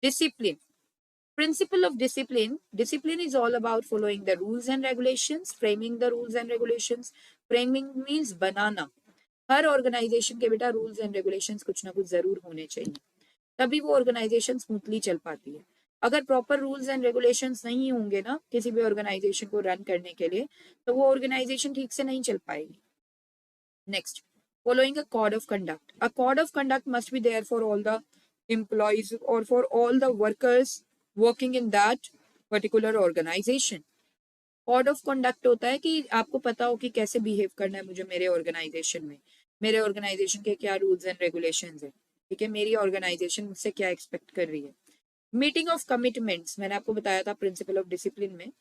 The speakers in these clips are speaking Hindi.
Discipline. Principle of discipline. Discipline is all about following the rules and regulations, framing the rules and regulations. Framing means बनाना. हर ऑर्गेनाइजेशन के बेटा रूल्स एंड रेगुलेशंस कुछ ना कुछ जरूर होने चाहिए, तभी वो ऑर्गेनाइजेशन स्मूथली चल पाती है। अगर प्रॉपर रूल्स एंड रेगुलेशंस नहीं होंगे ना किसी भी ऑर्गेनाइजेशन को रन करने के लिए, तो वो ऑर्गेनाइजेशन ठीक से नहीं चल पाएगी। Next, following a code of conduct. A code of conduct must be there for all the employees or for all the workers working in that particular organization. Code of conduct होता है कि आपको पता हो कि कैसे बिहेव करना है मुझे मेरे ऑर्गेनाइजेशन में, मेरे ऑर्गेनाइजेशन के क्या रूल्स एंड रेगुलेशंस है, ठीक है, मेरी ऑर्गेनाइजेशन मुझसे क्या एक्सपेक्ट कर रही है। मीटिंग ऑफ कमिटमेंट्स, मैंने आपको बताया था प्रिंसिपल ऑफ डिसिप्लिन में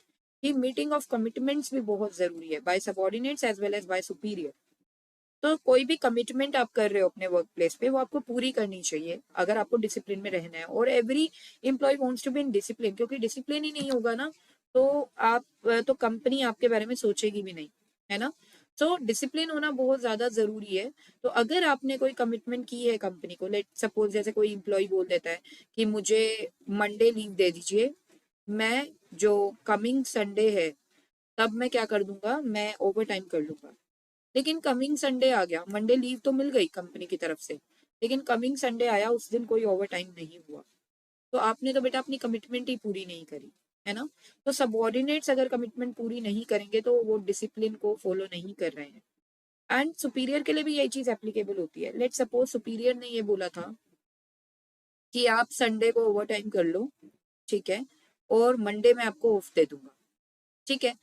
कि मीटिंग ऑफ कमिटमेंट्स भी बहुत जरूरी है by subordinates as well as by superior. तो कोई भी कमिटमेंट आप कर रहे हो अपने वर्क प्लेस पे, वो आपको पूरी करनी चाहिए अगर आपको डिसिप्लिन में रहना है। और every employ wants to be in discipline, क्योंकि डिसिप्लिन ही नहीं होगा ना तो आप तो कंपनी आपके बारे में सोचेगी भी नहीं, है ना। तो डिसिप्लिन होना बहुत ज्यादा जरूरी है। तो अगर आपने कोई कमिटमेंट की है कंपनी को, लेट सपोज जैसे कोई एम्प्लॉय बोल देता है कि मुझे मंडे लीव दे दीजिए, मैं जो कमिंग संडे है तब मैं क्या कर दूंगा, मैं ओवर टाइम कर लूंगा। लेकिन कमिंग संडे आ गया, मंडे लीव तो मिल गई कंपनी की तरफ से, लेकिन कमिंग संडे आया, उस दिन कोई ओवर टाइम नहीं हुआ, तो आपने तो बेटा अपनी कमिटमेंट ही पूरी नहीं करी, है ना। तो सबऑर्डिनेट्स अगर कमिटमेंट पूरी नहीं करेंगे तो वो डिसिप्लिन को फॉलो नहीं कर रहे हैं। एंड सुपीरियर के लिए भी यही चीज एप्लीकेबल होती है। लेट सपोज सुपीरियर ने ये बोला था कि आप संडे को ओवर टाइम कर लो, ठीक है, और मंडे में आपको ऑफ दे दूंगा, ठीक है।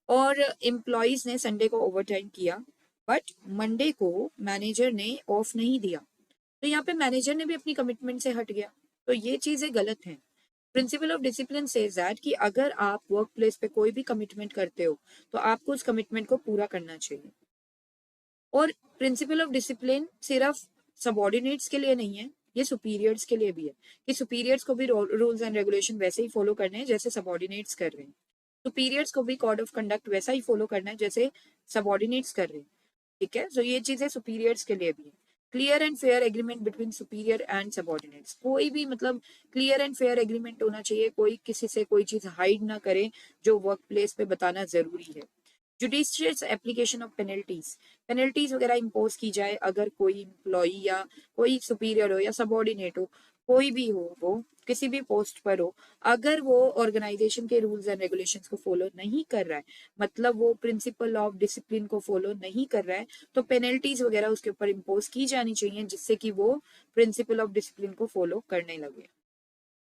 और एम्प्लॉयज ने संडे को ओवर टाइम किया, बट मंडे को मैनेजर ने ऑफ नहीं दिया, तो यहाँ पे मैनेजर ने भी अपनी कमिटमेंट से हट गया, तो ये चीजें गलत हैं। Principle of discipline says that कि अगर आप वर्क प्लेस पे कोई भी कमिटमेंट करते हो तो आपको उस कमिटमेंट को पूरा करना चाहिए। और प्रिंसिपल ऑफ डिसिप्लिन सिर्फ सबऑर्डिनेट्स के लिए नहीं है, ये सुपीरियर्स के लिए भी है कि सुपीरियर्स को भी रूल्स एंड रेगुलेशन वैसे ही फॉलो करने हैं जैसे सबऑर्डिनेट्स कर रहे हैं। सुपीरियर्स को भी कोड ऑफ कंडक्ट वैसा ही फॉलो करना है जैसे सबऑर्डिनेट्स कर रहे हैं, ठीक है। तो ये चीजें सुपीरियर्स के लिए भी है। Clear and fair agreement between superior and subordinates, कोई भी मतलब क्लियर एंड फेयर एग्रीमेंट होना चाहिए, कोई किसी से कोई चीज हाइड ना करे जो वर्क प्लेस पे बताना जरूरी है। Judicious application of penalties, penalties वगैरह इम्पोज की जाए अगर कोई इम्प्लॉई या कोई सुपीरियर हो या सबऑर्डिनेट हो, कोई भी हो, वो किसी भी पोस्ट पर हो, अगर वो ऑर्गेनाइजेशन के रूल्स एंड रेगुलेशंस को फॉलो नहीं कर रहा है, मतलब वो प्रिंसिपल ऑफ डिसिप्लिन को फॉलो नहीं कर रहा है, तो पेनल्टीज वगैरह उसके ऊपर इम्पोज की जानी चाहिए जिससे कि वो प्रिंसिपल ऑफ डिसिप्लिन को फॉलो करने लगे।